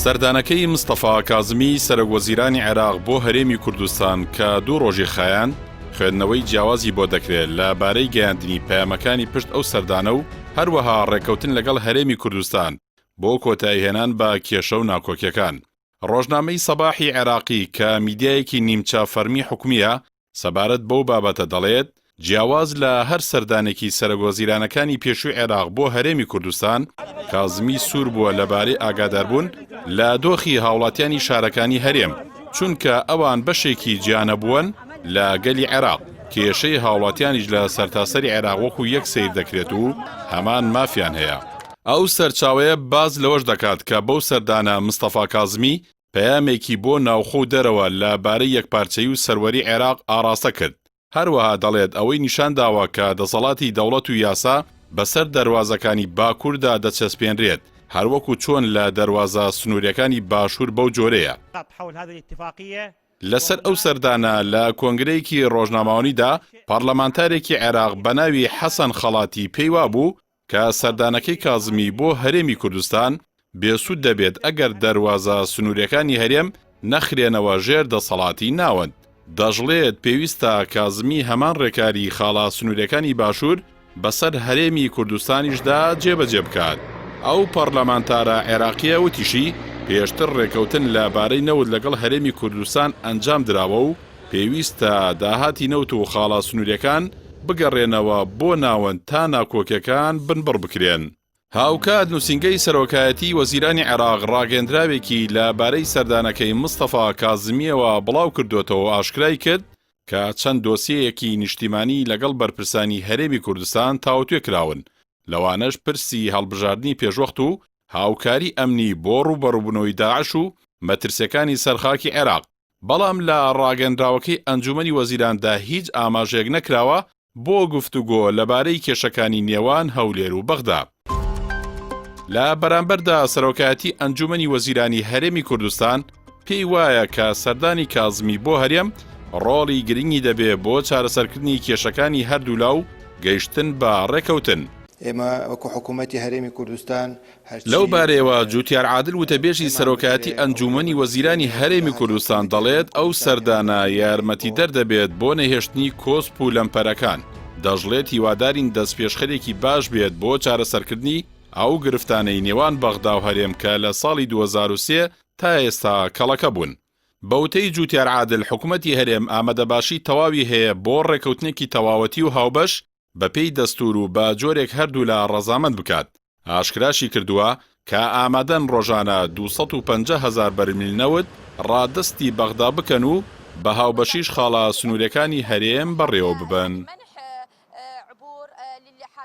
سەردانەکەی مستەفا کازمی سەرۆکوەزیرانی عێراق بۆ هەرێمی کوردستان کە 2 ڕۆژی خایان خوێندنەوەی جیاوازی بۆ دەکرێت لەبارەی گەیاندنی پەیامەکانی پشت ئەو سەردانە و هەروەها ڕێکەوتن لەگەڵ هەرێمی کوردستان بۆ کۆتاییهێنان بە کێشە و ناکۆکیەکان. ڕۆژنامەی سەباحی عێراقی کە میدیایەکی نیمچە فەرمی حکومیە سەبارەت بەو بابەتە دەڵێت جیاواز لە هەر سەردانێکی سەرۆکوەزیرانەکانی پێشووی عێراق بۆ هەرێمی کوردستان کازمی سوور بووە لەبارەی ئاگاداربوون لە دۆخی هاوڵاتیانی شارەکانی هەرێم چونکە ئەوان بەشێکی گیانە بوون لە گەلی عێراق کێشەی هاوڵاتیانیش لە سەرتاسەری عێراق وەکو یەک سیر دەکرێت و هەمان مافیان هەیە. ئەو سەرچاوەیە باز لەوەش دەکات کە بەو سەردانە مستەفا کازمی پەیامێکی بۆ ناوخۆ دەرەوە لەبارەی یەکپارچەی و سەروەری عێراق ئاراستە کرد. هەروەها دەڵێت ئەوەی نیشان داوە کە دەسەڵاتی دەوڵەت و یاسا بەسەر دەواازەکانی باکووردا دەچەسپێنرێت هەروەکو چۆن لە دەواازە سنووریەکانی باشوور بەو جۆرەیە. لەسەر ئەو سەردانە لە کۆنگرەیەکی ڕۆژنامەوانیدا پارلەمانتارێکی عێراق بە ناوی حەسەن خەڵاتی پێیوا بوو کە سەردانەکەی کازمی بۆ هەرێمی کوردستان بێسوود دەبێت ئەگەر دەواازە سنووریەکانی هەرێم نەخرێنەوە ژێر دەسەڵاتی ناوەند. دەژڵێت پێویستە کازمی هەمان ڕێکاری خاڵا سنووریەکانی باشوور بەسەر هەرێمی کوردستانیشدا جێبەجێ بکات. ئەو پەرلەمانتارە عێراقیە وتیشی پێشتر ڕێکەوتن لەبارەی نەوت لەگەڵ هەرێمی کوردستان ئەنجام دراوە و پێویستە داهاتی نەوت و خاڵا سنووریەکان بگەڕێنەوە بۆ ناوەند تا ناکۆکیەکان بنبڕ بکرێن. هاوکات نووسینگەی سەرۆکایەتی وەزیرانی عێراق ڕاگەندراوێکی لەبارەی سەردانەکەی مستەفا کازمیەوە بڵاو کردوێتەوە ئاشکرای کرد کە چەند دۆسیەیەکی نیشتیمانی لەگەڵ بەرپرسانی هەرێمی کوردستان تاوتوێ کراون، لەوانەش پرسی هەڵبژاردننی پێشوەخت و هاوکاری ئەمنی بۆ ڕوبەڕووبوونەوەی داعش و مەترسیەکانی سەرخاکی عێراق. بەڵام لە ڕاگەندراوەکەی ئەنجومەنی وەزیراندا هیچ ئاماژەیەک نەکراوە بۆ گفتوگۆ لەبارەی کێشەکانی نێوان هەولێر و بەغدا. لە بەرامبەردا سەرۆکایەتی ئەنجومەنی وەزیرانی هەرێمی کوردستان پێی وایە کە سەردانی کازمی بۆ هەرێم ڕۆڵی گرنگی دەبێت بۆ چارەسەرکردنی کێشەکانی هەردوو لاو گەیشتن بە ڕێکەوتن. ئێمە وەکو حکوومەتی هەرێمی کوردستان لەو بارەیەوە جوتیار عادل وتەبێژی سەرۆکایەتی ئەنجومەنی وەزیرانی هەرێمی کوردستان دەڵێت ئەو سەردانە یارمەتی دەردەبێت بۆ نەهێشتنی کۆسپ و لەمپەرەکان. دەژڵێت هیوادارین دەستپێشخەرێکی باش بێت بۆ چارەسەرکردنی ئەو گرفتانەی نێوان بەغدا و هەرێم کە لە ساڵی 2003 تا ئێستا کەڵەکە بوون. بەوتەی جوتیار عادل حکوومەتی هەرێم ئامادەباشی تەواوی هەیە بۆ ڕێکەوتنێکی تەواوەتی و هاوبەش بەپێی دەستور و بە جۆرێک هەردوو لە ڕەزامەند بکات. ئاشکراشی کردووە کە ئامادەن ڕۆژانە 250,000 بەرمیل نەوت ڕادستی بەغدا بکەن و بە هاوبەشیش خاڵا سنووریەکانی هەرێم بەڕێوە ببن.